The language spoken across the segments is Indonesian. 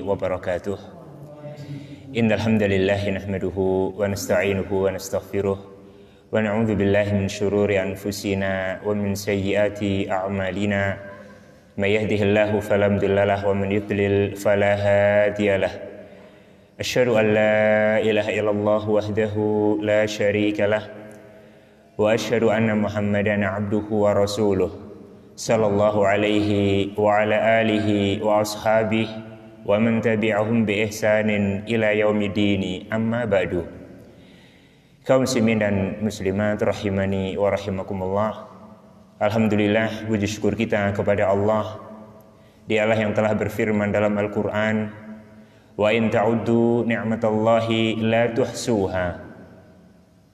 wabarakatuh. Innal hamdalillah nahmaduhu wa nasta'inuhu wa nastaghfiruh wa na'udzu billahi min shururi anfusina wa min sayyiati a'malina. May yahdihillahu fala mudilla lahu wa man yudlil fala hadiyalah. Asyhadu an la ilaha illallah wahdahu la syarika lah wa asyhadu anna Muhammadan abduhu wa rasuluh sallallahu alaihi wa ala alihi wa ashabihi wa man tabi'ahum bi ihsanin ila yaumidini, amma ba'du. Kaum muslimin dan muslimat rahimani wa rahimakumullah. Alhamdulillah, puji syukur kita kepada Allah. Dialah yang telah berfirman dalam Al-Qur'an, wa in ta'uddu ni'matallahi la tuhsuha.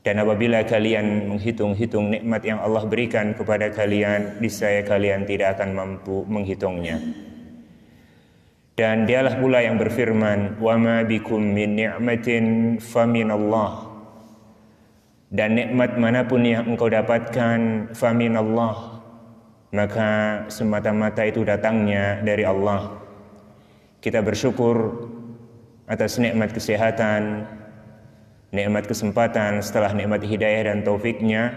Dan apabila kalian menghitung-hitung nikmat yang Allah berikan kepada kalian, niscaya kalian tidak akan mampu menghitungnya. Dan dialah pula yang berfirman, wa ma bikum min ni'matin faminallah. Dan nikmat manapun yang engkau dapatkan, faminallah, maka semata-mata itu datangnya dari Allah. Kita bersyukur atas nikmat kesehatan, nikmat kesempatan setelah nikmat hidayah dan taufiknya,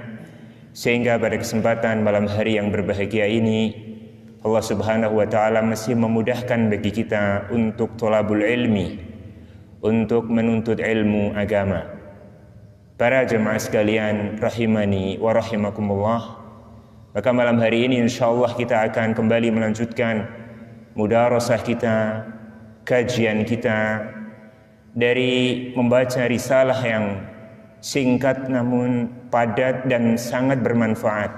sehingga pada kesempatan malam hari yang berbahagia ini Allah subhanahu wa ta'ala masih memudahkan bagi kita untuk thalabul ilmi, untuk menuntut ilmu agama. Para jemaah sekalian rahimani wa rahimakumullah, maka malam hari ini insyaallah kita akan kembali melanjutkan mudarasah kita, kajian kita dari membaca risalah yang singkat namun padat dan sangat bermanfaat,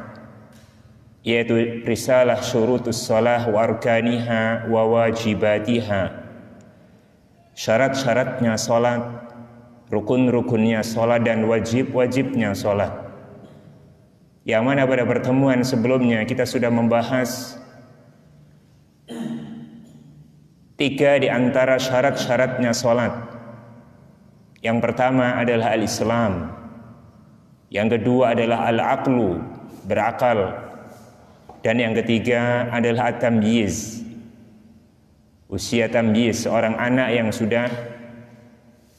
yaitu risalah syurutus shalah wa arkaniha wa wajibatiha. Syarat-syaratnya salat, rukun-rukunnya salat dan wajib-wajibnya salat. Yang mana pada pertemuan sebelumnya kita sudah membahas 3 di antara syarat-syaratnya salat. Yang pertama adalah al-Islam. Yang kedua adalah al-aqlu, berakal. Dan yang ketiga adalah at-tamyiz, usia tamyiz, seorang anak yang sudah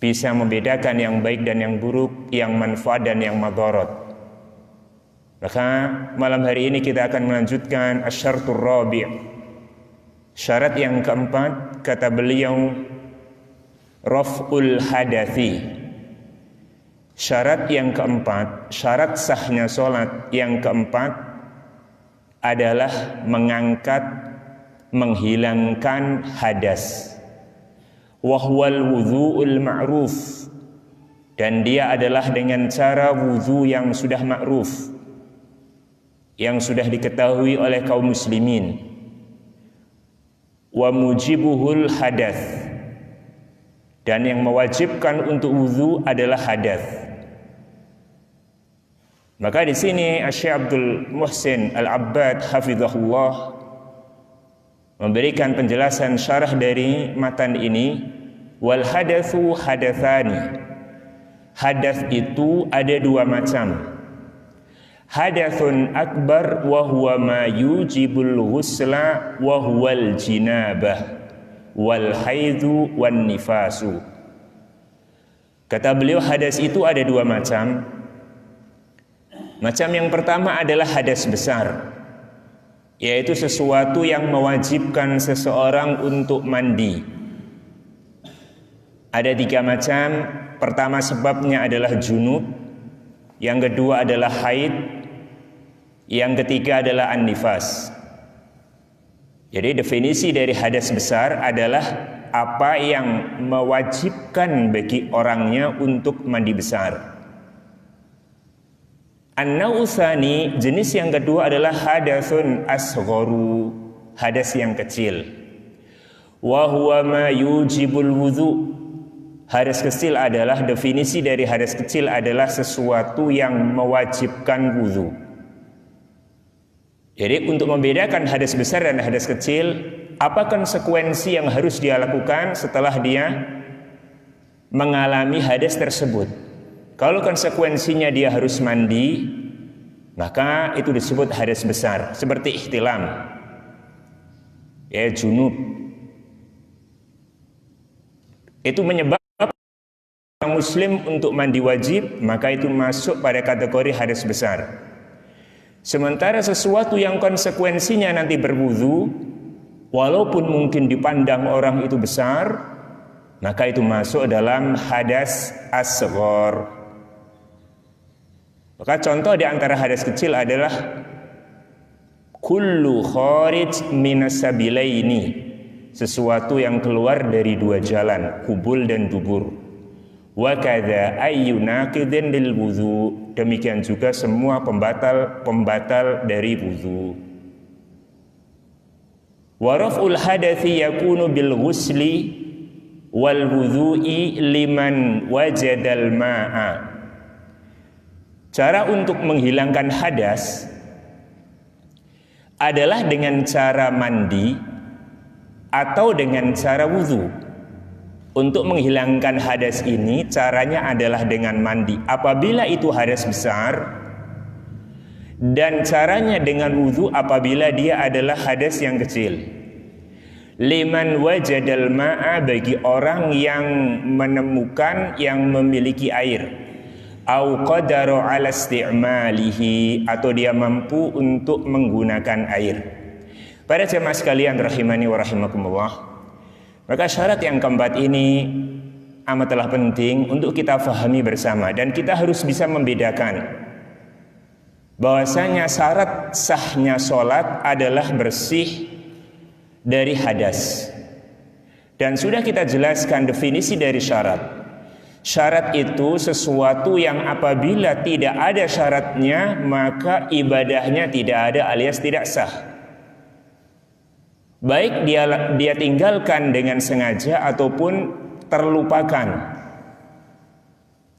bisa membedakan yang baik dan yang buruk, yang manfaat dan yang madarat. Maka malam hari ini kita akan melanjutkan asyartur rabi', syarat yang keempat. Kata beliau, raf'ul hadathi. Syarat yang keempat, syarat sahnya salat yang keempat adalah mengangkat, menghilangkan hadas. Wahwal wudhu'ul ma'ruf, dan dia adalah dengan cara wudhu yang sudah ma'ruf, yang sudah diketahui oleh kaum muslimin. Wa mujibuhul hadath, dan yang mewajibkan untuk wudhu adalah hadath. Maka di sini Syekh Abdul Muhsin Al-Abbad hafizahullah memberikan penjelasan syarah dari matan ini. Wal hadatsu hadatsani. Hadas itu ada 2 macam. Hadatsun akbar wa huwa ma yujibul ghusla wa huwal jinabah wal haidhu wan nifasu. Kata beliau, hadas itu ada 2 macam. Macam yang pertama adalah hadas besar, yaitu sesuatu yang mewajibkan seseorang untuk mandi. Ada 3 macam. Pertama sebabnya adalah junub, yang kedua adalah haid, yang ketiga adalah an-nifas. Jadi definisi dari hadas besar adalah apa yang mewajibkan bagi orangnya untuk mandi besar. An-nautsani, jenis yang kedua adalah hadatsun asgharu, hadas yang kecil. Wa huwa ma yujibul wudhu. Hadas kecil adalah, definisi dari hadas kecil adalah sesuatu yang mewajibkan wudhu. Jadi untuk membedakan hadas besar dan hadas kecil, apa konsekuensi yang harus dia lakukan setelah dia mengalami hadas tersebut? Kalau konsekuensinya dia harus mandi, maka itu disebut hadas besar, seperti ihtilam, ya junub. itu menyebabkan orang muslim untuk mandi wajib, maka itu masuk pada kategori hadas besar. Sementara sesuatu yang konsekuensinya nanti berwudu, walaupun mungkin dipandang orang itu besar, maka itu masuk dalam hadas asghar. Maka contoh di antara hadas kecil adalah kullu kharij minas sabilaini, sesuatu yang keluar dari dua jalan, kubul dan dubur. Wa kadza ayyunaqidin lil wudu, demikian juga semua pembatal dari wudu. Wa raf'ul hadathi yakunu bil ghusli wal wudu'i liman wajadal ma'a. Cara untuk menghilangkan hadas adalah dengan cara mandi atau dengan cara wudu. Untuk menghilangkan hadas ini caranya adalah dengan mandi apabila itu hadas besar, dan caranya dengan wudu apabila dia adalah hadas yang kecil. Liman wajadal ma'a, bagi orang yang menemukan, yang memiliki air. Au qadaru ala isti'malihi, atau dia mampu untuk menggunakan air. Para jemaah sekalian rahimani wa rahimakumullah, maka syarat yang keempat ini amatlah penting untuk kita fahami bersama, dan kita harus bisa membedakan bahwasanya syarat sahnya sholat adalah bersih dari hadas. Dan sudah kita jelaskan definisi dari syarat. Syarat itu sesuatu yang apabila tidak ada syaratnya maka ibadahnya tidak ada alias tidak sah. Baik dia tinggalkan dengan sengaja ataupun terlupakan.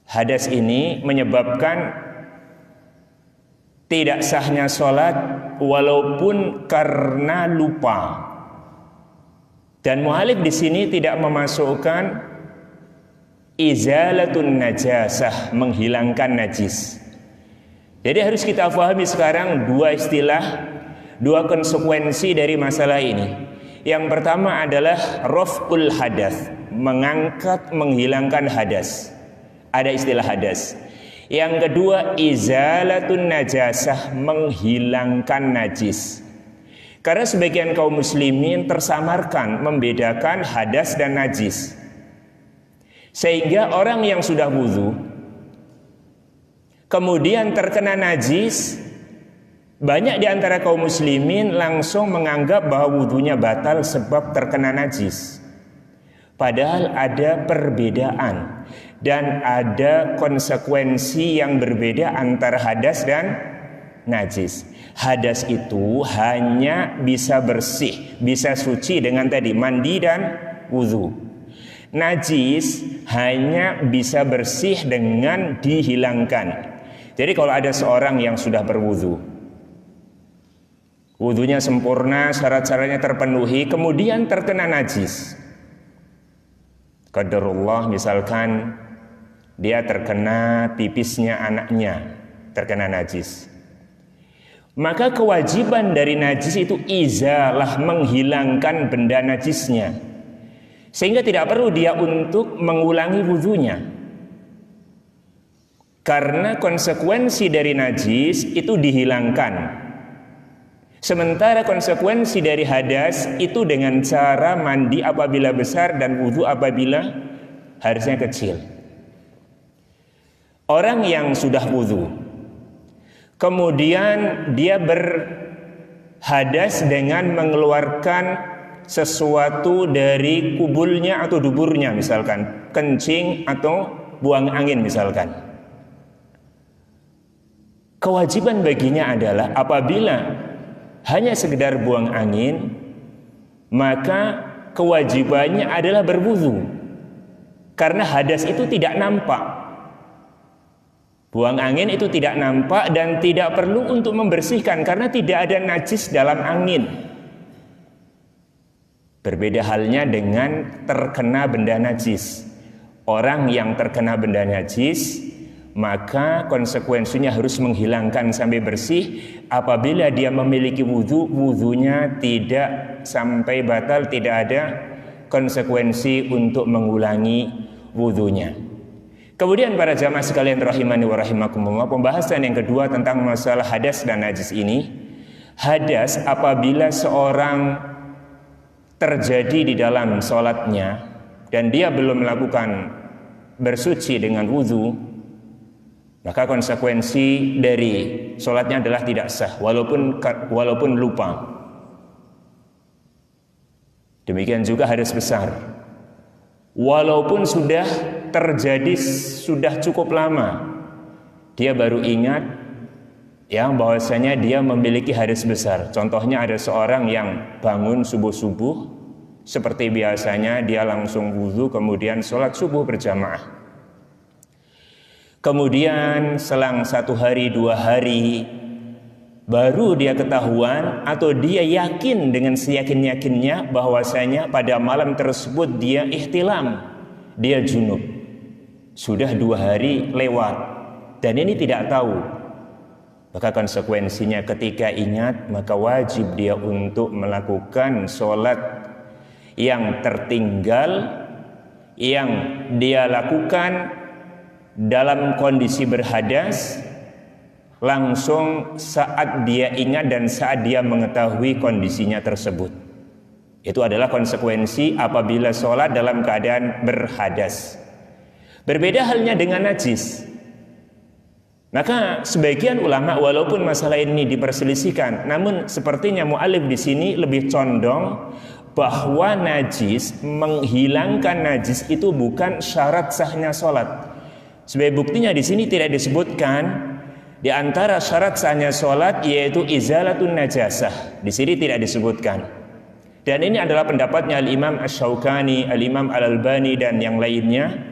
Hadas ini menyebabkan tidak sahnya sholat walaupun karena lupa. Dan mu'alif di sini tidak memasukkan izalatun najasah, menghilangkan najis. Jadi harus kita pahami sekarang dua istilah, dua konsekuensi dari masalah ini. Yang pertama adalah raf'ul hadas, mengangkat, menghilangkan hadas. Ada istilah hadas. Yang kedua izalatun najasah, menghilangkan najis. Karena sebagian kaum muslimin tersamarkan membedakan hadas dan najis, sehingga orang yang sudah wudu kemudian terkena najis, banyak di antara kaum muslimin langsung menganggap bahwa wudunya batal sebab terkena najis. Padahal ada perbedaan dan ada konsekuensi yang berbeda antara hadas dan najis. Hadas itu hanya bisa bersih, bisa suci dengan tadi mandi dan wudu. Najis hanya bisa bersih dengan dihilangkan. Jadi kalau ada seorang yang sudah berwudu, wudunya sempurna, syarat-syaratnya terpenuhi, kemudian terkena najis, qadarullah misalkan dia terkena pipisnya anaknya, terkena najis, maka kewajiban dari najis itu izalah, menghilangkan benda najisnya, sehingga tidak perlu dia untuk mengulangi wudunya, karena konsekuensi dari najis itu dihilangkan. Sementara konsekuensi dari hadas itu dengan cara mandi apabila besar dan wudu apabila harusnya kecil. Orang yang sudah wudu kemudian dia berhadas dengan mengeluarkan sesuatu dari kubulnya atau duburnya, misalkan kencing atau buang angin misalkan. Kewajiban baginya adalah apabila hanya sekedar buang angin, maka kewajibannya adalah berwudu, karena hadas itu tidak nampak. Buang angin itu tidak nampak dan tidak perlu untuk membersihkan karena tidak ada najis dalam angin. Berbeda halnya dengan terkena benda najis. Orang yang terkena benda najis, maka konsekuensinya harus menghilangkan sampai bersih. Apabila dia memiliki wudu, wudunya tidak sampai batal, tidak ada konsekuensi untuk mengulangi wudunya. Kemudian para jamaah sekalian rahimani wa rahimakumullah, pembahasan yang kedua tentang masalah hadas dan najis ini. Hadas apabila seorang terjadi di dalam sholatnya dan dia belum melakukan bersuci dengan wudu, maka konsekuensi dari sholatnya adalah tidak sah walaupun lupa. Demikian juga hadas besar, walaupun sudah terjadi sudah cukup lama, dia baru ingat yang bahwasanya dia memiliki hadas besar. Contohnya ada seorang yang bangun subuh-subuh, seperti biasanya dia langsung wudu kemudian sholat subuh berjamaah. Kemudian selang 1 hari 2 hari baru dia ketahuan atau dia yakin dengan seyakin-yakinnya bahwasanya pada malam tersebut dia ihtilam, dia junub. Sudah 2 hari lewat dan ini tidak tahu. Maka konsekuensinya ketika ingat, maka wajib dia untuk melakukan sholat yang tertinggal, yang dia lakukan dalam kondisi berhadas, langsung saat dia ingat dan saat dia mengetahui kondisinya tersebut. Itu adalah konsekuensi apabila sholat dalam keadaan berhadas. Berbeda halnya dengan najis. Maka sebagian ulama, walaupun masalah ini diperselisihkan, namun sepertinya mu'alif di sini lebih condong bahwa najis, menghilangkan najis itu bukan syarat sahnya sholat. Sebagai buktinya di sini tidak disebutkan di antara syarat sahnya sholat yaitu izalatun najasah. Di sini tidak disebutkan. Dan ini adalah pendapatnya Al-Imam Asy-Syaukani, Al-Imam Al-Albani dan yang lainnya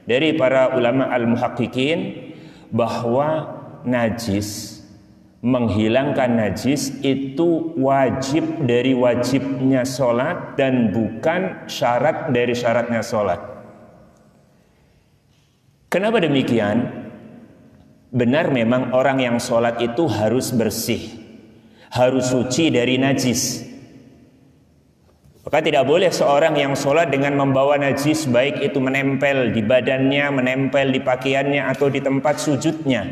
dari para ulama al-muhaqqiqin, bahwa najis, menghilangkan najis itu wajib dari wajibnya sholat dan bukan syarat dari syaratnya sholat. Kenapa demikian? Benar memang orang yang sholat itu harus bersih, harus suci dari najis. Maka tidak boleh seorang yang sholat dengan membawa najis, baik itu menempel di badannya, menempel di pakaiannya atau di tempat sujudnya.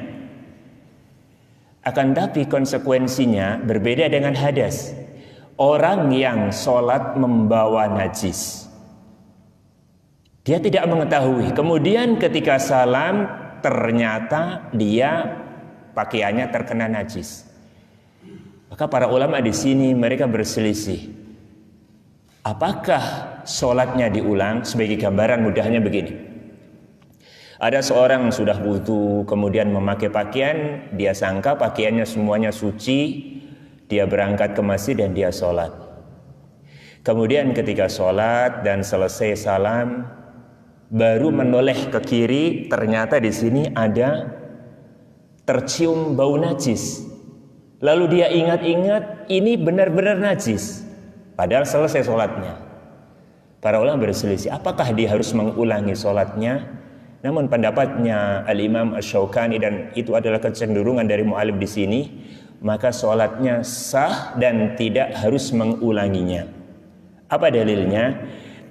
Akan tapi konsekuensinya berbeda dengan hadas. Orang yang sholat membawa najis, dia tidak mengetahui. Kemudian ketika salam ternyata dia pakaiannya terkena najis. Maka para ulama di sini mereka berselisih. Apakah sholatnya diulang? Sebagai gambaran mudahnya begini. Ada seorang yang sudah wudu kemudian memakai pakaian, dia sangka pakaiannya semuanya suci, dia berangkat ke masjid dan dia sholat. Kemudian ketika sholat dan selesai salam, baru menoleh ke kiri, ternyata di sini ada tercium bau najis. Lalu dia ingat-ingat, ini benar-benar najis. Padahal selesai sholatnya. Para ulama berselisih, apakah dia harus mengulangi sholatnya? Namun pendapatnya Al-Imam Asy-Syaukani, dan itu adalah kecenderungan dari mu'alif di sini, maka sholatnya sah dan tidak harus mengulanginya. Apa dalilnya?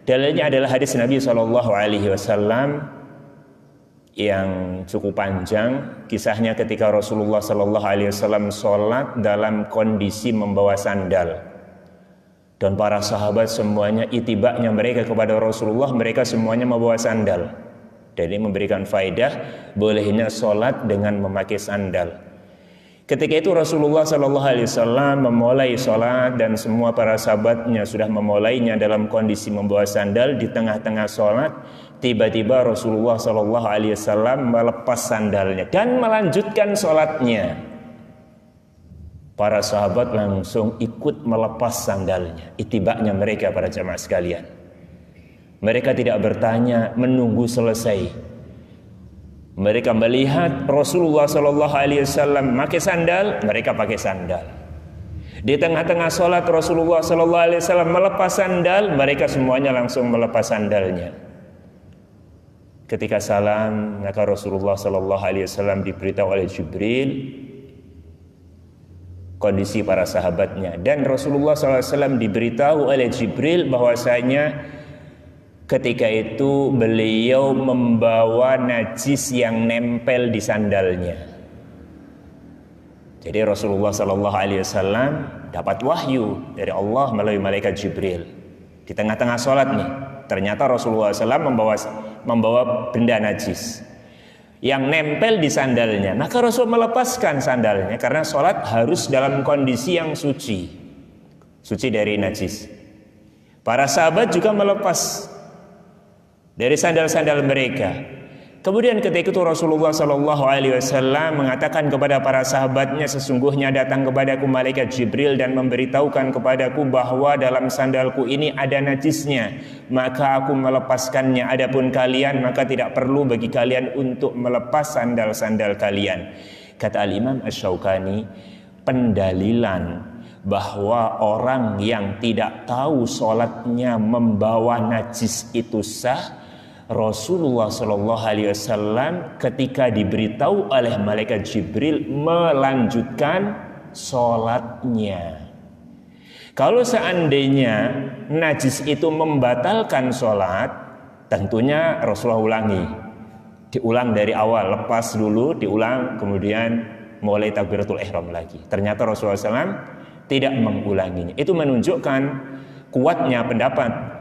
Dalilnya adalah hadis Nabi SAW yang cukup panjang. Kisahnya ketika Rasulullah SAW sholat dalam kondisi membawa sandal. Dan para sahabat semuanya itibaknya mereka kepada Rasulullah, mereka semuanya membawa sandal. Dan ini memberikan faedah bolehnya sholat dengan memakai sandal. Ketika itu Rasulullah SAW memulai sholat dan semua para sahabatnya sudah memulainya dalam kondisi membawa sandal. Di tengah-tengah sholat tiba-tiba Rasulullah SAW melepas sandalnya dan melanjutkan sholatnya. Para sahabat langsung ikut melepas sandalnya, itibaknya mereka para jamaah sekalian. Mereka tidak bertanya, menunggu selesai. Mereka melihat Rasulullah SAW pakai sandal, mereka pakai sandal. Di tengah-tengah sholat Rasulullah SAW melepas sandal, mereka semuanya langsung melepas sandalnya. Ketika salam, maka Rasulullah SAW diberitahu oleh Jibril kondisi para sahabatnya, dan Rasulullah SAW diberitahu oleh Jibril bahwasanya Ketika itu beliau membawa najis yang nempel di sandalnya. Jadi Rasulullah Sallallahu Alaihi Wasallam dapat wahyu dari Allah melalui malaikat Jibril. Di tengah-tengah sholat nih, ternyata Rasulullah SAW membawa benda najis yang nempel di sandalnya. Maka Rasul melepaskan sandalnya karena sholat harus dalam kondisi yang suci dari najis. Para sahabat juga melepas dari sandal-sandal mereka. Kemudian ketika itu Rasulullah Sallallahu Alaihi Wasallam mengatakan kepada para sahabatnya, sesungguhnya datang kepadaku malaikat Jibril dan memberitahukan kepadaku bahwa dalam sandalku ini ada najisnya, maka aku melepaskannya. Adapun kalian, maka tidak perlu bagi kalian untuk melepas sandal-sandal kalian. Kata Al-Imam Asy-Syaukani, pendalilan bahwa orang yang tidak tahu sholatnya membawa najis itu sah, Rasulullah Shallallahu Alaihi Wasallam ketika diberitahu oleh malaikat Jibril melanjutkan sholatnya. Kalau seandainya najis itu membatalkan sholat, tentunya Rasulullah diulang dari awal, lepas dulu, diulang, kemudian mulai takbiratul ihram lagi. Ternyata Rasulullah SAW tidak mengulanginya. Itu menunjukkan kuatnya pendapat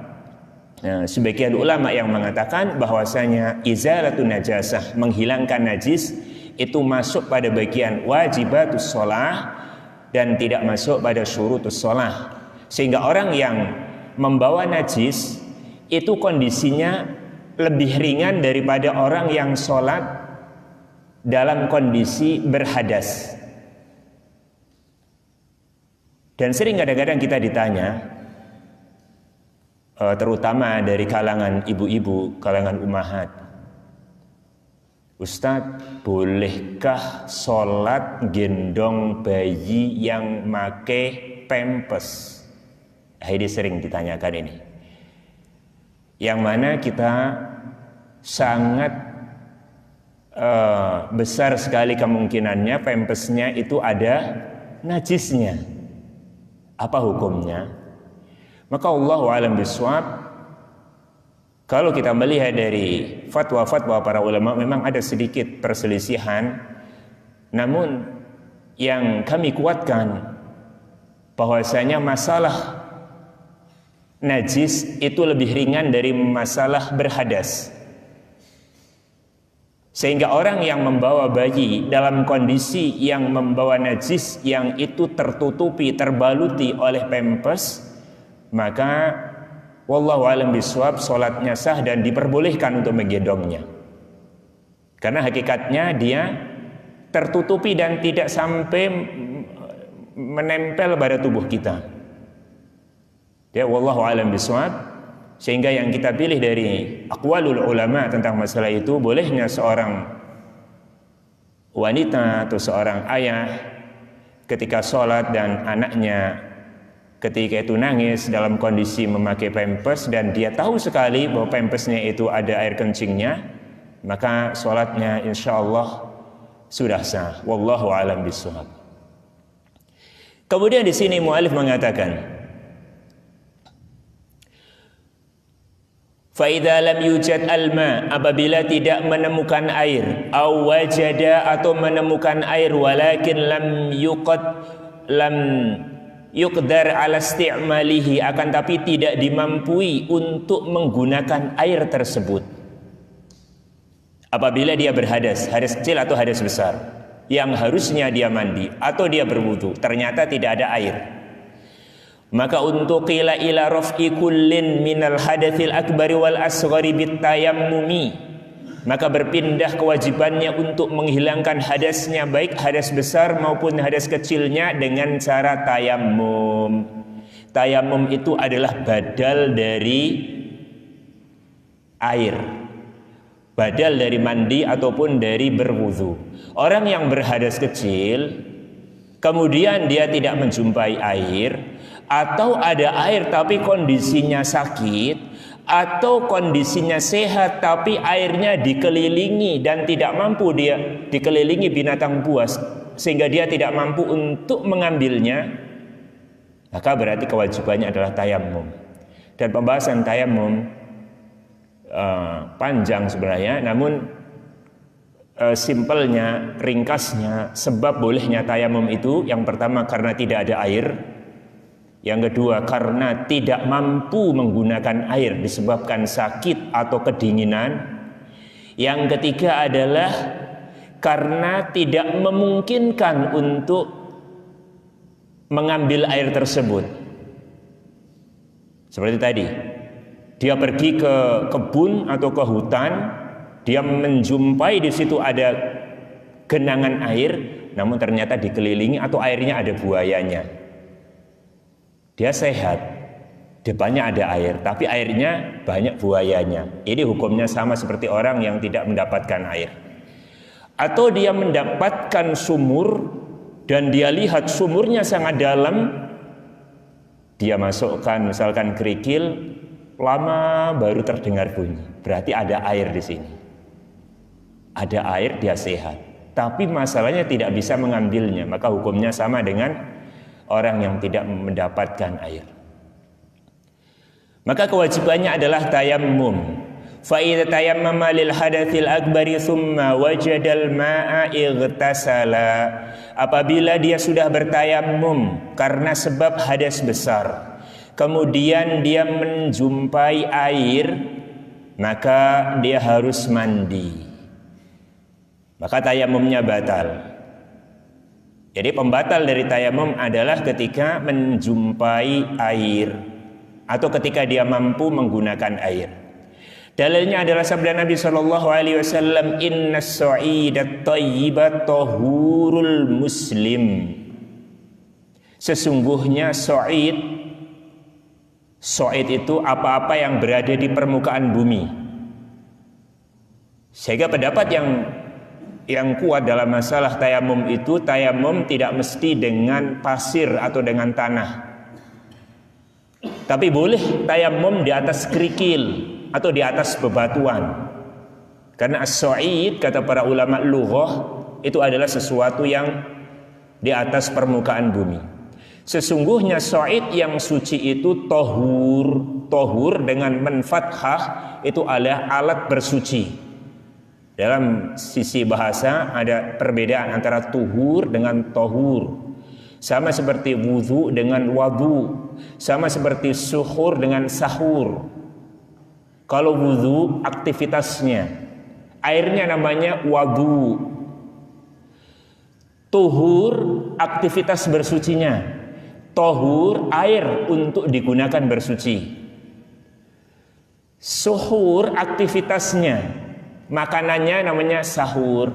sebagian ulama yang mengatakan bahwasanya izalatun najasah, menghilangkan najis, itu masuk pada bagian wajibatus shalah dan tidak masuk pada syurutus shalah. Sehingga orang yang membawa najis itu kondisinya lebih ringan daripada orang yang sholat dalam kondisi berhadas. Dan sering kadang-kadang kita ditanya, terutama dari kalangan ibu-ibu, kalangan ummahat, Ustadz, bolehkah sholat gendong bayi yang make pampers? Ini sering ditanyakan ini. Yang mana kita sangat besar sekali kemungkinannya pampersnya itu ada najisnya. Apa hukumnya? Maka Allahu a'lam bishawab, kalau kita melihat dari fatwa-fatwa para ulama memang ada sedikit perselisihan, namun yang kami kuatkan bahwasanya masalah najis itu lebih ringan dari masalah berhadas. Sehingga orang yang membawa bayi dalam kondisi yang membawa najis yang itu tertutupi, terbaluti oleh pampers, maka wallahu a'lam bishawab, sholatnya sah dan diperbolehkan untuk menggendongnya. Karena hakikatnya dia tertutupi dan tidak sampai menempel pada tubuh kita. Ya, wallahu a'lam bishawab. Sehingga yang kita pilih dari aqwalul ulama tentang masalah itu, bolehnya seorang wanita atau seorang ayah ketika sholat dan anaknya ketika itu nangis dalam kondisi memakai pampers dan dia tahu sekali bahwa pampersnya itu ada air kencingnya, maka sholatnya insya Allah sudah sah. Wallahu a'lam bishawab. Kemudian di sini mu'alif mengatakan, Fa'idha lam yujad alma, apabila tidak menemukan air, aw wajada atau menemukan air, walakin lam yuqdar ala isti'malihi, akan tapi tidak dimampui untuk menggunakan air tersebut. Apabila dia berhadas, hadas kecil atau hadas besar, yang harusnya dia mandi atau dia berwudu, ternyata tidak ada air, maka untuk qila ila raf'i kullin minal hadatsil akbari wal asghari bitayammumi, maka berpindah kewajibannya untuk menghilangkan hadasnya, baik hadas besar maupun hadas kecilnya, dengan cara tayammum. Tayammum itu adalah badal dari air, badal dari mandi ataupun dari berwudu. Orang yang berhadas kecil kemudian dia tidak menjumpai air, atau ada air tapi kondisinya sakit, atau kondisinya sehat tapi airnya dikelilingi dan tidak mampu, dia dikelilingi binatang buas sehingga dia tidak mampu untuk mengambilnya, maka berarti kewajibannya adalah tayammum. Dan pembahasan tayammum panjang sebenarnya, namun simpelnya, ringkasnya, sebab bolehnya tayamum itu yang pertama karena tidak ada air, yang kedua karena tidak mampu menggunakan air disebabkan sakit atau kedinginan, yang ketiga adalah karena tidak memungkinkan untuk mengambil air tersebut. Seperti tadi, dia pergi ke kebun atau ke hutan, dia menjumpai di situ ada genangan air, namun ternyata dikelilingi atau airnya ada buayanya. Dia sehat, depannya ada air, tapi airnya banyak buayanya. Ini hukumnya sama seperti orang yang tidak mendapatkan air. Atau dia mendapatkan sumur dan dia lihat sumurnya sangat dalam, dia masukkan misalkan kerikil, lama baru terdengar bunyi. Berarti ada air di sini. Ada air, dia sehat. Tapi masalahnya tidak bisa mengambilnya, maka hukumnya sama dengan orang yang tidak mendapatkan air. Maka kewajibannya adalah tayammum. Fa idza tayammama lil hadatsil akbari thumma wajadal ma'a ightasala. Apabila dia sudah bertayammum karena sebab hadas besar, kemudian dia menjumpai air, maka dia harus mandi. Maka tayammumnya batal. Jadi pembatal dari tayammum adalah ketika menjumpai air atau ketika dia mampu menggunakan air. Dalilnya adalah sabda Nabi sallallahu alaihi wasallam, "Innas sa'idat thayyibat tahurul muslim." Sesungguhnya sa'id itu apa-apa yang berada di permukaan bumi. Sehingga pendapat yang kuat dalam masalah tayamum itu, tayamum tidak mesti dengan pasir atau dengan tanah. Tapi boleh tayamum di atas kerikil atau di atas bebatuan. Karena as-sa'id, kata para ulama lughah, itu adalah sesuatu yang di atas permukaan bumi. Sesungguhnya sa'id yang suci itu tohur dengan menfathah itu adalah alat bersuci. Dalam sisi bahasa ada perbedaan antara tuhur dengan tohur. Sama seperti wudu dengan wadu, sama seperti suhur dengan sahur. Kalau wudu aktivitasnya, airnya namanya wadu. Tuhur aktivitas bersucinya, tohur air untuk digunakan bersuci. Suhur aktivitasnya, makanannya namanya sahur.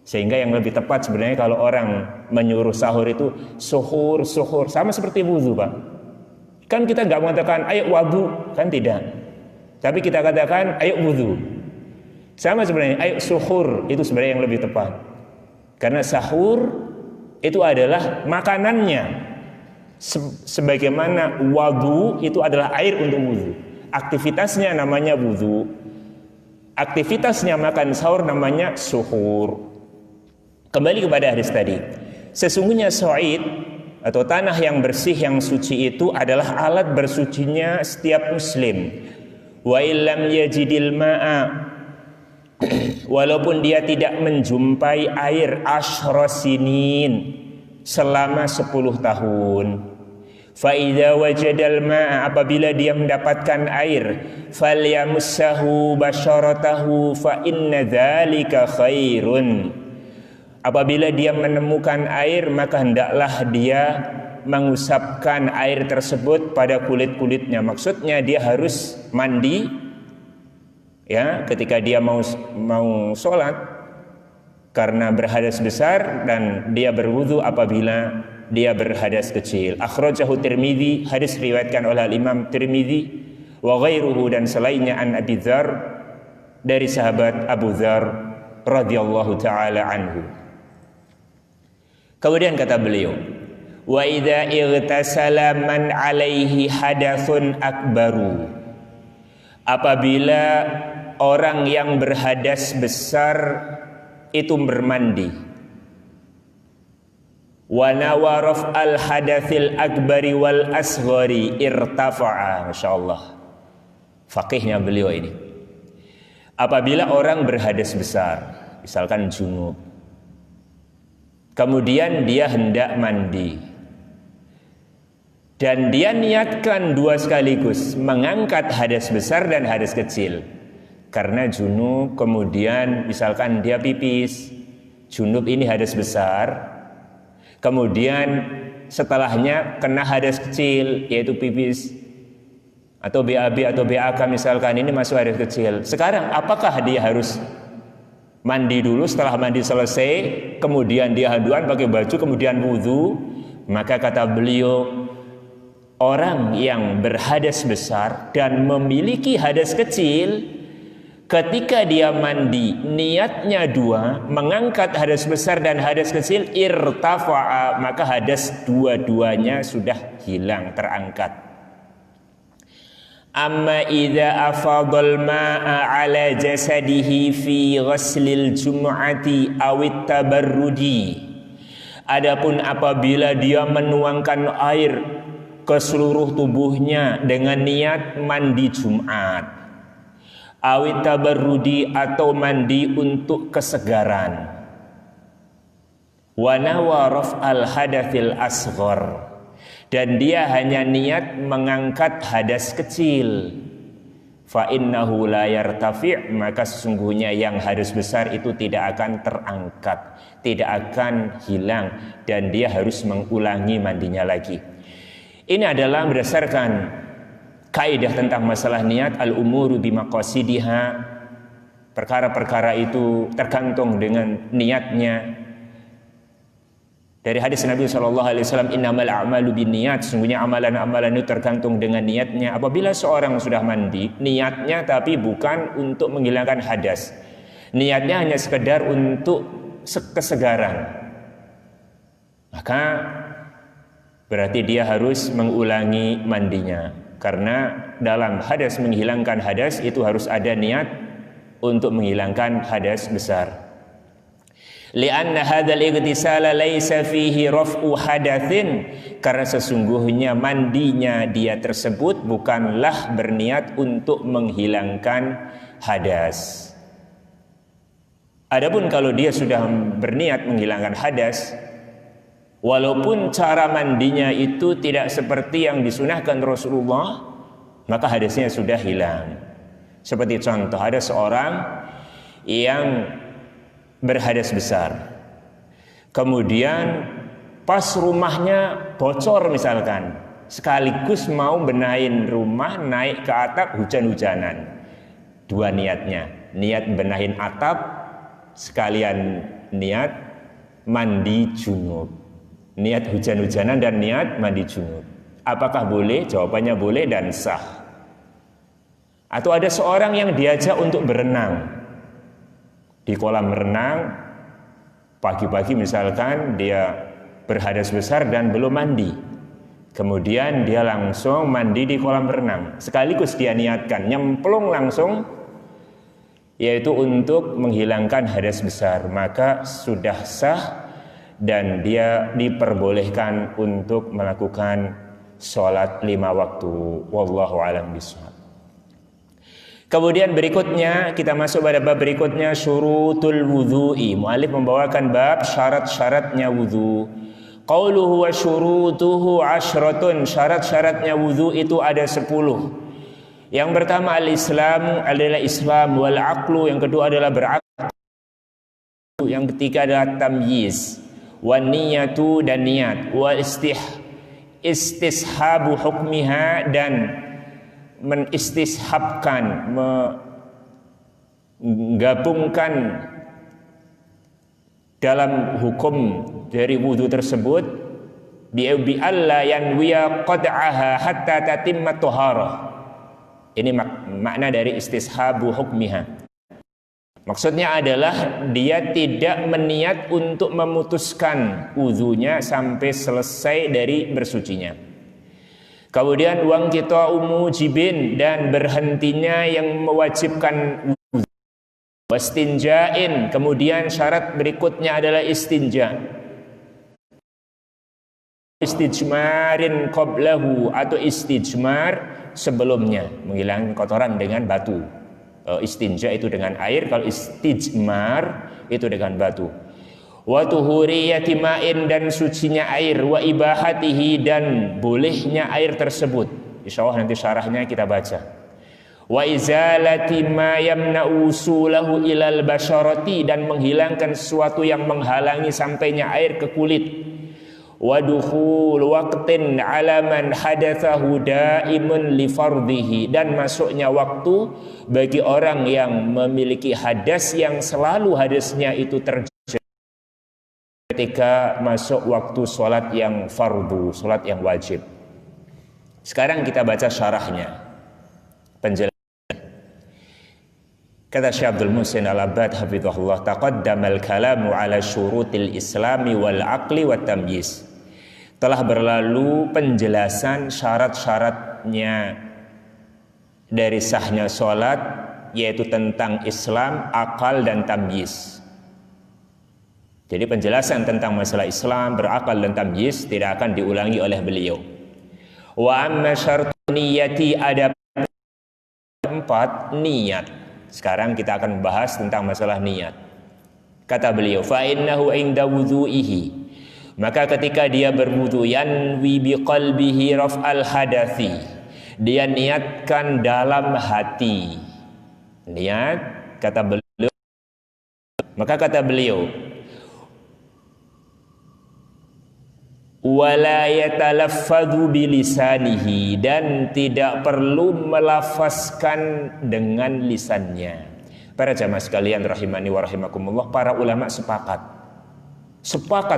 Sehingga yang lebih tepat sebenarnya kalau orang menyuruh sahur itu suhur, sama seperti wudu, Pak. Kan kita nggak mengatakan ayo wudu, kan tidak. Tapi kita katakan ayo wudu. Sama sebenarnya ayo suhur, itu sebenarnya yang lebih tepat. Karena sahur itu adalah makanannya. Sebagaimana wudu itu adalah air untuk wudu. Aktivitasnya namanya wudu. Aktivitasnya makan sahur namanya suhur. Kembali kepada hadis tadi. Sesungguhnya sa'id atau tanah yang bersih yang suci itu adalah alat bersucinya setiap muslim. Wa illam yajidil ma'a, walaupun dia tidak menjumpai air asyra sinin, selama 10 tahun. Fa idza wajadal ma'a, apabila dia mendapatkan air, falyamussahu basyaratahu fa inna dzalika khairun. Apabila dia menemukan air, maka hendaklah dia mengusapkan air tersebut pada kulit-kulitnya. Maksudnya dia harus mandi ya ketika dia mau sholat karena berhadas besar, dan dia berwudu apabila dia berhadas kecil. Akhrajahu Tirmidzi, hadis riwayatkan oleh Imam Tirmidzi wa ghairuhu, dan selainnya an Abi Dzar, dari sahabat Abu Dzar radhiyallahu taala anhu. Kemudian kata beliau, wa idza ightasala man alaihi hadathun akbaru, apabila orang yang berhadas besar itu bermandi, wa nawaraf al hadatsil akbari wal asghari irtafa'a, masyaallah, Faqihnya beliau ini. Apabila orang berhadas besar, misalkan junub, kemudian dia hendak mandi, dan dia niatkan dua sekaligus, mengangkat hadas besar dan hadas kecil. Karena junub, kemudian misalkan dia pipis, junub ini hadas besar, kemudian setelahnya kena hadas kecil, yaitu pipis atau BAB atau BAK misalkan, ini masuk hadas kecil. Sekarang apakah dia harus mandi dulu, setelah mandi selesai kemudian dia handuan pakai baju kemudian wudhu? Maka kata beliau, orang yang berhadas besar dan memiliki hadas kecil, ketika dia mandi niatnya dua, mengangkat hadas besar dan hadas kecil, irtafa'a, maka hadas dua-duanya sudah hilang, terangkat. Amma idza afadal ma'a ala jasadihi fi ghuslil jum'ati awit tabarrudi. Adapun apabila dia menuangkan air ke seluruh tubuhnya dengan niat mandi Jumat, awit tabarrudi atau mandi untuk kesegaran, wa nawa raf'al hadatsil asghar, dan dia hanya niat mengangkat hadas kecil, fa innahu la yartafi', maka sesungguhnya yang hadas besar itu tidak akan terangkat, tidak akan hilang, dan dia harus mengulangi mandinya lagi. Ini adalah berdasarkan kaidah tentang masalah niat, al-umuru bimaqasidiha, perkara-perkara itu tergantung dengan niatnya. Dari hadis Nabi SAW, innamal a'malu binniyat, sesungguhnya amalan-amalan itu tergantung dengan niatnya. Apabila seorang sudah mandi, niatnya tapi bukan untuk menghilangkan hadas, niatnya hanya sekedar untuk kesegaran, maka berarti dia harus mengulangi mandinya. Karena dalam hadas, menghilangkan hadas itu harus ada niat untuk menghilangkan hadas besar. Lianna hadzal igtisala laisa fihi raf'u hadatsin, karena sesungguhnya mandinya dia tersebut bukanlah berniat untuk menghilangkan hadas. Adapun kalau dia sudah berniat menghilangkan hadas, walaupun cara mandinya itu tidak seperti yang disunahkan Rasulullah, maka hadasnya sudah hilang. Seperti contoh, ada seorang yang berhadas besar, kemudian pas rumahnya bocor misalkan, sekaligus mau benahin rumah, naik ke atap, hujan-hujanan. Dua niatnya, niat benahin atap sekalian niat mandi junub, niat hujan-hujanan dan niat mandi junub. Apakah boleh? Jawabannya boleh dan sah. Atau ada seorang yang diajak untuk berenang di kolam renang, pagi-pagi misalkan dia berhadas besar dan belum mandi, kemudian dia langsung mandi di kolam renang, sekaligus dia niatkan nyemplung langsung, yaitu untuk menghilangkan hadas besar, maka sudah sah dan dia diperbolehkan untuk melakukan sholat 5 waktu. Wallahu a'lam bishawab. Kemudian berikutnya kita masuk pada bab berikutnya, syurutul wudhu'i. Mu'alif membawakan bab syarat-syaratnya wudhu. Qauluhu wa syurutuhu asyratun, syarat-syaratnya wudhu itu ada 10. Yang pertama al-Islam adalah Islam, wal aqlu, yang kedua adalah berakal, yang ketiga adalah tamyiz, wan niyatu, dan niat, wal istishabu hukmiha, dan menistishabkan, menggabungkan dalam hukum dari wudhu tersebut, bi alla yanwiya qad'aha hatta tatimma taharah. Ini makna dari istishabu hukmiha. Maksudnya adalah dia tidak meniat untuk memutuskan wudhunya sampai selesai dari bersucinya. Kemudian wang kita mujibin, dan berhentinya yang mewajibkan wudhu. Wastinja'in, kemudian syarat berikutnya adalah istinja. istijmarin qablahu, atau istijmar sebelumnya, menghilangkan kotoran dengan batu. Istinja itu dengan air, kalau istijmar itu dengan batu. Wa tuhuriyati ma'in, dan sucinya air, wa ibahatihi, dan bolehnya air tersebut. Insyaallah nanti syarahnya kita baca. Wa izalati ma yamna'u usulahu ilal basyarati, dan menghilangkan sesuatu yang menghalangi sampainya air ke kulit. Wa dukhul waqtin ala man hadatsahu daimun li fardhihi, dan masuknya waktu bagi orang yang memiliki hadas yang selalu hadasnya itu terjadi ketika masuk waktu sholat yang fardu, sholat yang wajib. Sekarang kita baca syarahnya, penjelasan. Kata Syekh Abdul Muhsin Al-Abbad hafizahullah, taqaddamal kalamu ala syurutil islami wal aqli wat tamyiz. Telah berlalu penjelasan syarat-syaratnya dari sahnya sholat, yaitu tentang Islam, akal, dan tamyiz. Jadi penjelasan tentang masalah Islam, berakal, dan tamyiz tidak akan diulangi oleh beliau. Wa amma syartu niyati, ada 4 niat. Sekarang kita akan membahas tentang masalah niat. Kata beliau, fa innahu inda wudhu'ihi, maka ketika dia berwudu, yanwi biqalbihi raf'al hadathi, dia niatkan dalam hati. Niat, kata beliau. Maka kata beliau, wala yatalaffadhu bilisanihi, dan tidak perlu melafazkan dengan lisannya. Para jamaah sekalian rahimani wa rahimakumullah, para ulama sepakat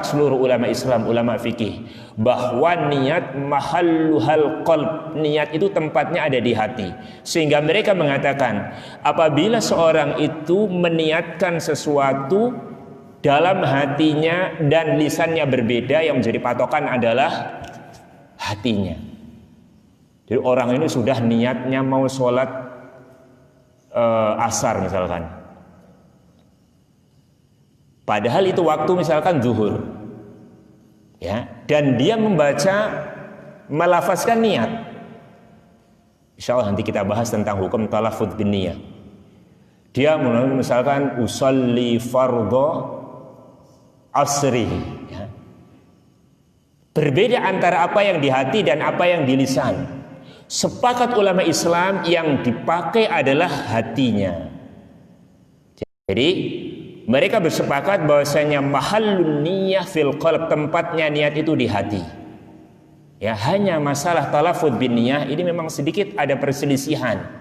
seluruh ulama Islam, ulama fikih, bahwa niat mahalluhal qalb, niat itu tempatnya ada di hati. Sehingga mereka mengatakan, apabila seorang itu meniatkan sesuatu dalam hatinya dan lisannya berbeda, yang menjadi patokan adalah hatinya. Jadi orang ini sudah niatnya mau sholat asar misalkan, padahal itu waktu misalkan zuhur, ya, dan dia membaca, melafazkan niat. Insyaallah nanti kita bahas tentang hukum talaffuz bin niyah. Dia misalkan usolli fardhu asri, ya. Berbeda antara apa yang di hati dan apa yang di lisan. Sepakat ulama Islam yang dipakai adalah hatinya. Jadi mereka bersepakat bahwasanya mahallun niyah fil qalb, tempatnya niat itu di hati. Ya, hanya masalah talaffuz bin niyah ini memang sedikit ada perselisihan.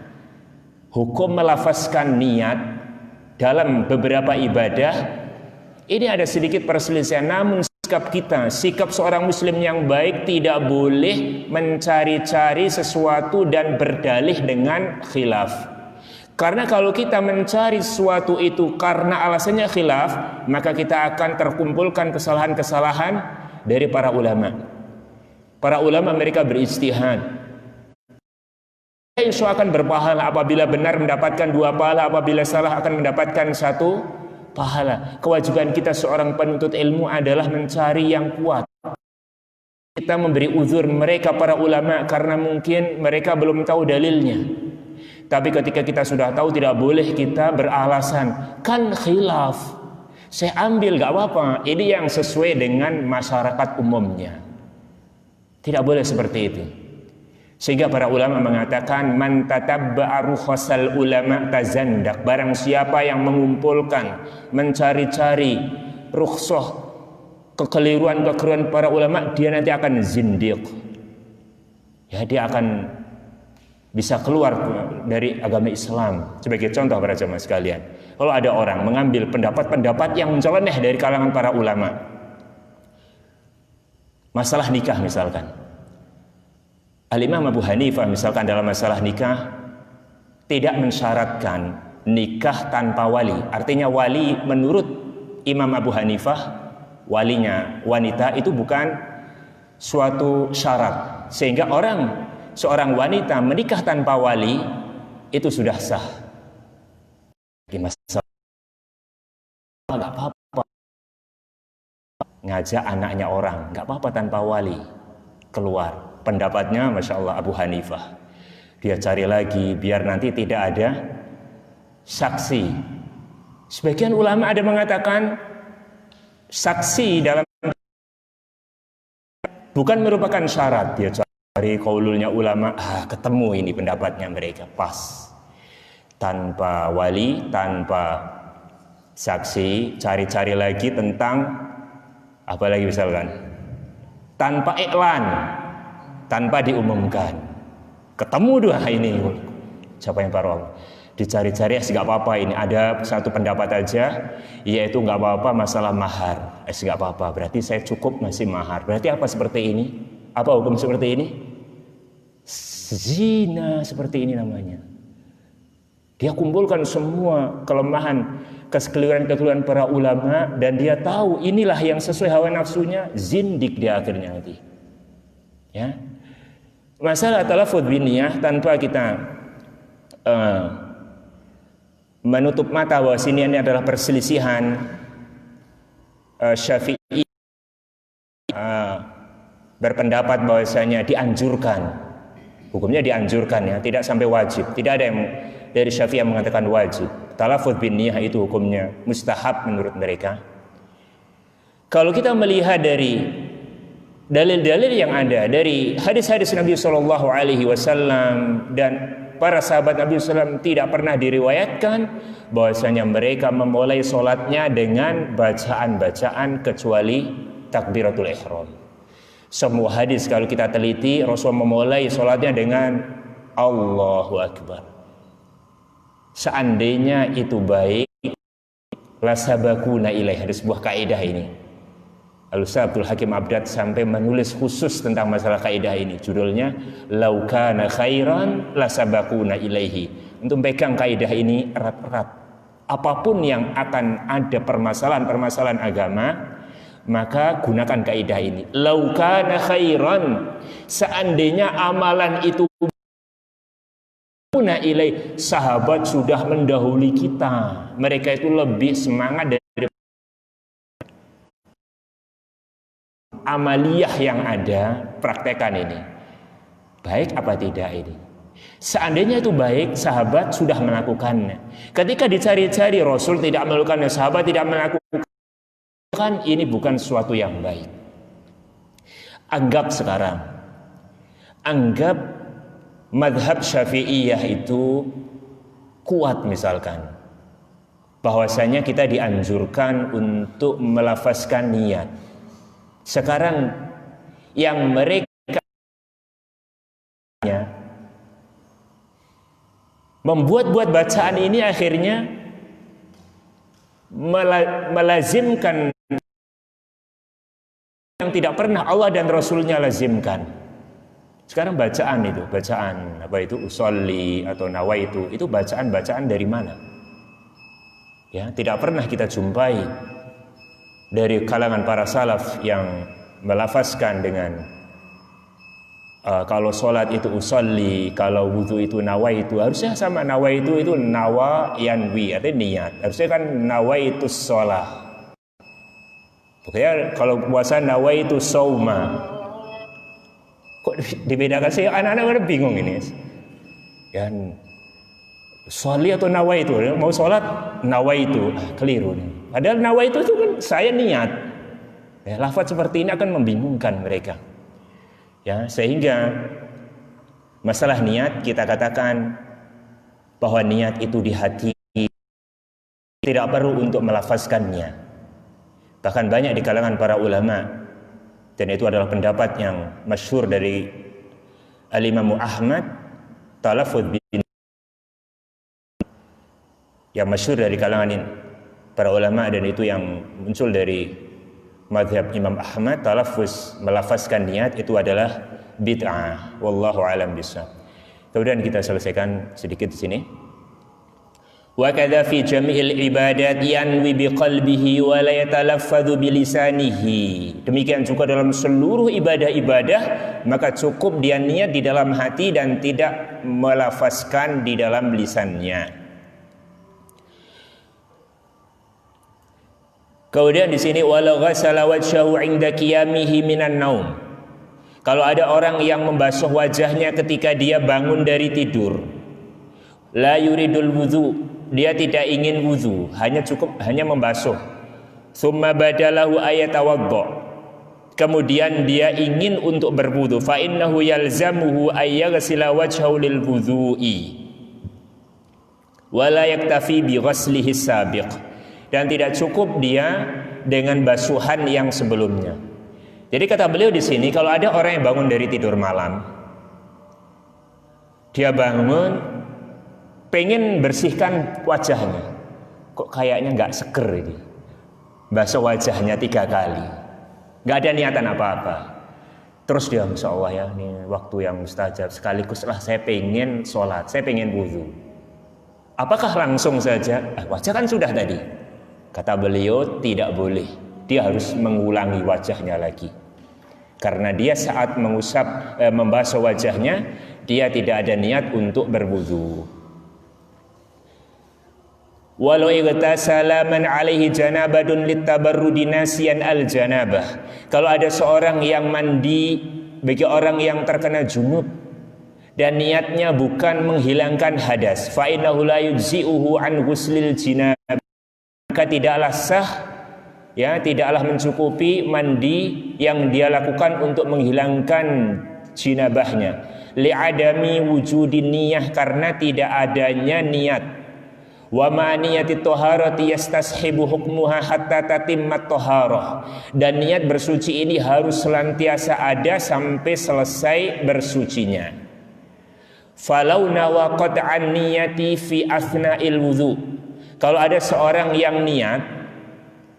Hukum melafazkan niat dalam beberapa ibadah ini ada sedikit perselisihan, namun sikap kita, sikap seorang muslim yang baik tidak boleh mencari-cari sesuatu dan berdalih dengan khilaf. Karena kalau kita mencari sesuatu itu karena alasannya khilaf, maka kita akan terkumpulkan kesalahan-kesalahan dari para ulama. Para ulama mereka berijtihad. Insya akan berpahala, apabila benar mendapatkan 2 pahala, apabila salah akan mendapatkan 1 pahala. Kewajiban kita seorang penuntut ilmu adalah mencari yang kuat. Kita memberi uzur mereka para ulama karena mungkin mereka belum tahu dalilnya. Tapi ketika kita sudah tahu, tidak boleh kita beralasan, kan khilaf, saya ambil gak apa-apa, ini yang sesuai dengan masyarakat umumnya. Tidak boleh seperti itu. Sehingga para ulama mengatakan, man tatabba'a rukhsal ulama tazandak, barang siapa yang mengumpulkan, mencari-cari rukhsah, kekeliruan-kekeliruan para ulama, dia nanti akan zindiq. Ya, dia akan bisa keluar dari agama Islam. Sebagai contoh para jemaah sekalian, kalau ada orang mengambil pendapat-pendapat yang menceleneh dari kalangan para ulama, masalah nikah misalkan, Al-Imam Abu Hanifah misalkan dalam masalah nikah tidak mensyaratkan nikah tanpa wali. Artinya wali menurut Imam Abu Hanifah, walinya wanita itu bukan suatu syarat. Sehingga seorang wanita menikah tanpa wali itu sudah sah. Di masalah enggak apa-apa. ngajak anaknya orang, nggak apa-apa tanpa wali. Keluar pendapatnya Masya Allah Abu Hanifah. Dia cari lagi biar nanti tidak ada saksi. Sebagian ulama ada mengatakan saksi dalam bukan merupakan syarat. Dia cari qaululnya ulama, ketemu ini pendapatnya mereka pas. Tanpa wali, tanpa saksi, cari-cari lagi tentang apa lagi misalkan, tanpa iklan, tanpa diumumkan, ketemu dua ini. Siapa yang parah? Dicari-cari, nggak apa-apa ini ada satu pendapat aja, yaitu nggak apa-apa masalah mahar. Nggak apa-apa, berarti saya cukup masih mahar. Berarti apa seperti ini? Apa hukum seperti ini? Zina seperti ini namanya. Dia kumpulkan semua kelemahan, kekeliruan-kekeliruan para ulama, dan dia tahu inilah yang sesuai hawa nafsunya, zindik dia akhirnya nanti. Ya, masalah talafudz biniyah tanpa kita menutup mata bahwa sini ini adalah perselisihan Syafi'i berpendapat bahwasanya dianjurkan, hukumnya dianjurkan ya, tidak sampai wajib. Tidak ada yang dari Syafi'i yang mengatakan wajib. Talafudz biniyah itu hukumnya mustahab menurut mereka. Kalau kita melihat dari dalil-dalil yang ada dari hadis-hadis Nabi Shallallahu Alaihi Wasallam dan para sahabat Nabi SAW tidak pernah diriwayatkan bahwasanya mereka memulai sholatnya dengan bacaan-bacaan kecuali takbiratul ihram. Semua hadis kalau kita teliti Rasul memulai sholatnya dengan Allahu Akbar. Seandainya itu baik, lasabakuna ilaih. Ada sebuah kaidah ini. Al-Ustaz Abdul Hakim Abdad sampai menulis khusus tentang masalah kaidah ini. Judulnya Lau kana khairan lasabakuna ilaihi. Untuk pegang kaidah ini erat-erat. Apapun yang akan ada permasalahan-permasalahan agama, maka gunakan kaidah ini. Lau kana khairan, seandainya amalan itu ilaih, sahabat sudah mendahului kita. Mereka itu lebih semangat dari amaliyah yang ada, praktekan ini. Baik apa tidak ini? Seandainya itu baik, sahabat sudah melakukannya. Ketika dicari-cari Rasul tidak melakukannya, sahabat tidak melakukan, ini bukan sesuatu yang baik. Anggap sekarang, anggap madhab Syafi'iyah itu kuat misalkan, bahwasanya kita dianjurkan untuk melafazkan niat. Sekarang yang mereka membuat-buat bacaan ini akhirnya melazimkan yang tidak pernah Allah dan Rasulnya lazimkan. Sekarang bacaan apa itu usolli atau nawaitu, itu bacaan-bacaan dari mana? Ya, tidak pernah kita jumpai dari kalangan para salaf yang melafazkan dengan kalau sholat itu usolli, kalau wudu itu nawaitu. Harusnya sama nawaitu itu nawa yanwi, artinya niat. Harusnya kan nawaitu sholah. Pokoknya kalau puasa nawaitu sauma. Kok dibedakan sih? Anak-anak pada bingung ini. Ya, sholli atau nawaitu, mau sholat nawaitu, keliru nih. Padahal nawaitu itu kan saya niat. Ya, lafaz seperti ini akan membingungkan mereka. Ya, sehingga masalah niat kita katakan bahwa niat itu di hati, tidak perlu untuk melafazkannya. Bahkan banyak di kalangan para ulama, dan itu adalah pendapat yang masyhur dari Al-Imam Ahmad, talafudz bin, yang masyhur dari kalangan ini para ulama, dan itu yang muncul dari mazhab Imam Ahmad, talafuz melafazkan niat itu adalah bid'ah. Wallahu a'lam bishawab. Kemudian kita selesaikan sedikit di sini. Wa kadza fi jami'il ibadat yanwi biqalbihi wa la yatalaffadhu bilisanihi. Demikian juga dalam seluruh ibadah-ibadah, maka cukup dia niat di dalam hati dan tidak melafazkan di dalam lisannya. Kemudian di sini walau ghasala wajhahu 'inda qiyamihi minan naum. Kalau ada orang yang membasuh wajahnya ketika dia bangun dari tidur, la yuridul wudu, dia tidak ingin wudu, hanya membasuh. Tsumma badalahu ayatawaddo, kemudian dia ingin untuk berwudu, fa innahu yalzamuhu ayyaghsila wajhahu lil wudu'i wa la yaktafi bi ghaslihi sabiq, dan tidak cukup dia dengan basuhan yang sebelumnya. Jadi kata beliau di sini, kalau ada orang yang bangun dari tidur malam, dia bangun pengen bersihkan wajahnya, kok kayaknya nggak seger ini, basuh wajahnya 3 kali, nggak ada niatan apa-apa. Terus dia, Masya Allah ya, ini waktu yang mustajab, sekaligus lah saya pengen sholat, saya pengen wudu. Apakah langsung saja? Wajah kan sudah tadi. Kata beliau, tidak boleh. Dia harus mengulangi wajahnya lagi. Karena dia saat membasuh wajahnya, dia tidak ada niat untuk berwudu. Walau igtasala man alaihi janabadun litabarrudi nasiyan al-janabah. Kalau ada seorang yang mandi bagi orang yang terkena junub dan niatnya bukan menghilangkan hadas, fa innahu la yujzi'uhu an ghuslil jinabah, maka tidaklah sah, ya, tidaklah mencukupi mandi yang dia lakukan untuk menghilangkan jinabahnya, li'adami wujudin niyah, karena tidak adanya niat. Wa ma niyati thaharati yastashibu hukmuha hatta tatimmat thaharah, dan niat bersuci ini harus senantiasa ada sampai selesai bersucinya. Falau nawa qat'an niyati fi athna'il wudu, kalau ada seorang yang niat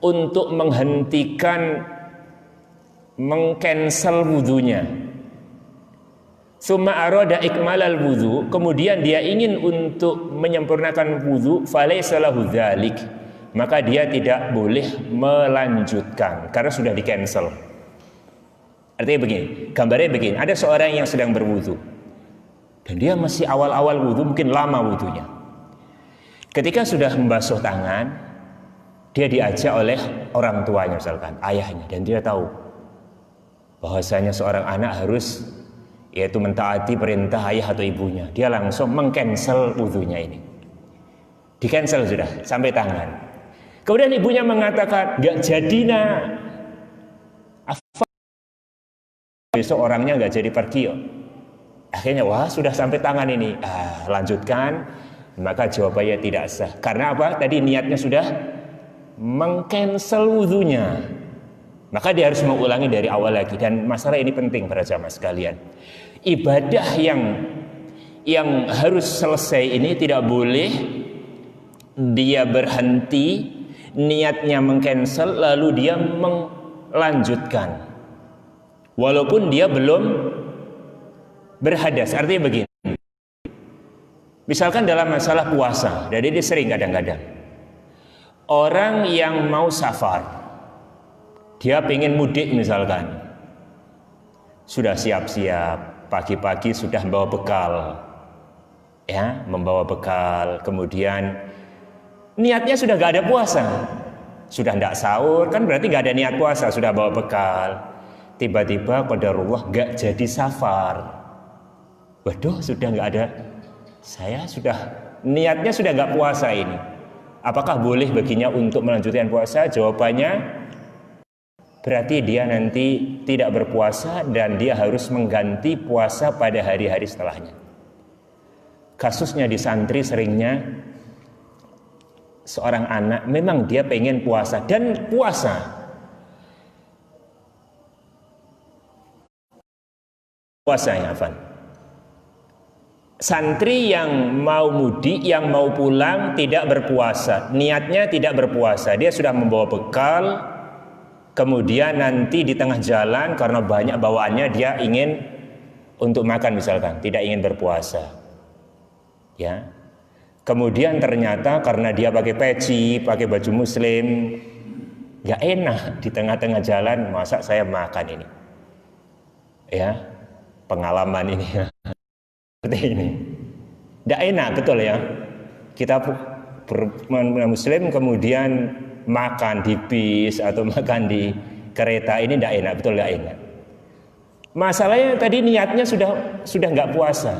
untuk menghentikan, mengcancel wudunya, summa arada ikmalal wudu, kemudian dia ingin untuk menyempurnakan wudu, falaysa lahu dzalik, maka dia tidak boleh melanjutkan karena sudah di cancel. Artinya begini, gambarnya begini, ada seorang yang sedang berwudu dan dia masih awal-awal wudu, mungkin lama wudunya. Ketika sudah membasuh tangan, dia diajak oleh orang tuanya, misalkan ayahnya, dan dia tahu bahwasanya seorang anak harus yaitu mentaati perintah ayah atau ibunya. Dia langsung mengcancel wudunya ini, di cancel sudah sampai tangan. Kemudian ibunya mengatakan, gak jadi nak, besok orangnya gak jadi pergi yo. Akhirnya wah sudah sampai tangan ini, lanjutkan. Maka jawabannya tidak sah. Karena apa? Tadi niatnya sudah mengcancel wudunya, maka dia harus mengulangi dari awal lagi. Dan masalah ini penting para jamaah sekalian. Ibadah yang harus selesai ini tidak boleh dia berhenti, niatnya mengcancel lalu dia melanjutkan walaupun dia belum berhadas. Artinya begini, misalkan dalam masalah puasa, jadi dia sering kadang-kadang orang yang mau safar, dia pengen mudik misalkan, sudah siap-siap, pagi-pagi sudah membawa bekal, ya, membawa bekal, kemudian niatnya sudah gak ada puasa, sudah tidak sahur, kan berarti gak ada niat puasa, sudah bawa bekal, tiba-tiba qadarullah gak jadi safar. Waduh, sudah gak ada, saya sudah niatnya sudah gak puasa ini. Apakah boleh baginya untuk melanjutkan puasa? Jawabannya, berarti dia nanti tidak berpuasa dan dia harus mengganti puasa pada hari-hari setelahnya. Kasusnya di santri seringnya seorang anak memang dia pengen puasa dan puasanya Afan. Santri yang mau mudik, yang mau pulang tidak berpuasa, niatnya tidak berpuasa, dia sudah membawa bekal, kemudian nanti di tengah jalan karena banyak bawaannya dia ingin untuk makan misalkan, tidak ingin berpuasa, ya. Kemudian ternyata karena dia pakai peci, pakai baju muslim, gak enak di tengah-tengah jalan, masa saya makan ini, ya, pengalaman ini. Seperti ini, tidak enak, betul ya. Kita muslim kemudian makan di bis atau makan di kereta ini tidak enak, betul tidak enak. Masalahnya tadi niatnya sudah nggak puasa,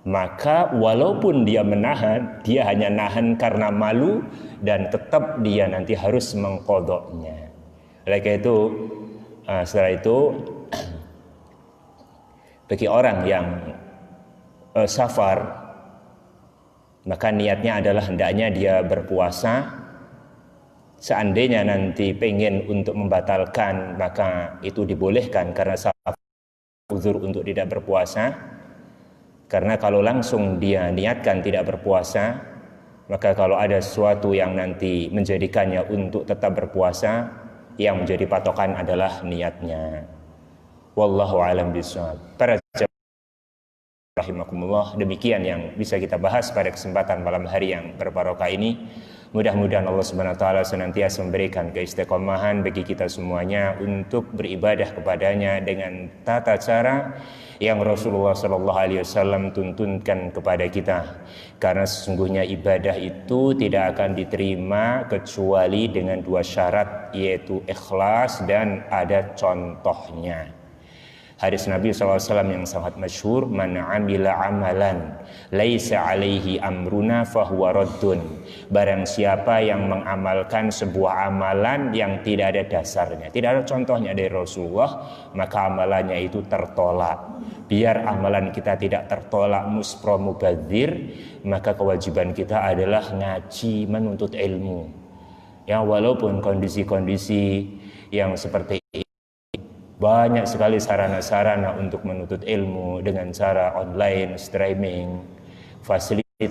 maka walaupun dia menahan, dia hanya nahan karena malu dan tetap dia nanti harus mengqadha'nya. Oleh karena itu, setelah itu bagi orang yang safar, maka niatnya adalah hendaknya dia berpuasa. Seandainya nanti pengen untuk membatalkan, maka itu dibolehkan karena safar, uzur untuk tidak berpuasa. Karena kalau langsung dia niatkan tidak berpuasa, maka kalau ada sesuatu yang nanti menjadikannya untuk tetap berpuasa, yang menjadi patokan adalah niatnya. Wallahu a'lam bishawab. Para rahimakumullah, demikian yang bisa kita bahas pada kesempatan malam hari yang berbarokah ini. Mudah-mudahan Allah Subhanahu wa taala senantiasa memberikan keistiqomahan bagi kita semuanya untuk beribadah kepadanya dengan tata cara yang Rasulullah sallallahu alaihi wasallam tuntunkan kepada kita. Karena sesungguhnya ibadah itu tidak akan diterima kecuali dengan dua syarat, yaitu ikhlas dan ada contohnya. Hadis Nabi SAW yang sangat masyhur, man amila amalan laisa alaihi amruna fahuwa raddun. Barang siapa yang mengamalkan sebuah amalan yang tidak ada dasarnya, tidak ada contohnya dari Rasulullah, maka amalannya itu tertolak. Biar amalan kita tidak tertolak muspro mubadzir, maka kewajiban kita adalah ngaji, menuntut ilmu. Ya, walaupun kondisi-kondisi yang seperti ini, banyak sekali sarana-sarana untuk menuntut ilmu dengan cara online, streaming, fasilitas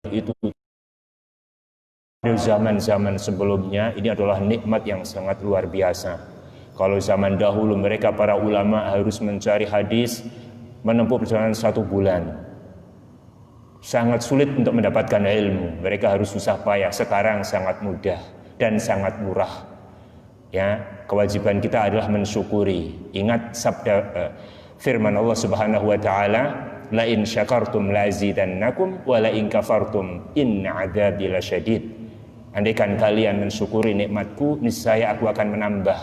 itu pada zaman-zaman sebelumnya ini adalah nikmat yang sangat luar biasa. Kalau zaman dahulu mereka para ulama harus mencari hadis, menempuh perjalanan 1 bulan. Sangat sulit untuk mendapatkan ilmu, mereka harus susah payah. Sekarang sangat mudah dan sangat murah. Ya, kewajiban kita adalah mensyukuri. Ingat sabda firman Allah Subhanahu wa taala, la in syakartum la azidannakum wa la in kafartum inna adzabi lasyadid. Andaikan kalian mensyukuri nikmatku, niscaya aku akan menambah.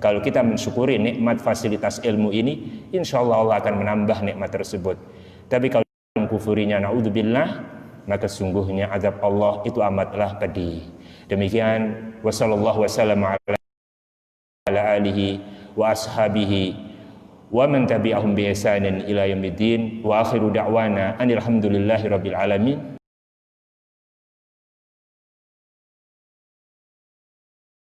Kalau kita mensyukuri nikmat fasilitas ilmu ini, insyaallah Allah akan menambah nikmat tersebut. Tapi kalau mengkufurinya, naudzubillah, maka sungguhnya azab Allah itu amatlah pedih. Demikian, wasallallahu wasallam ala alihi wa ashabihi wa man tabi'ahum bi ihsanin ila yaumiddin wa akhiru da'wana anil hamdulillahi rabbil alamin.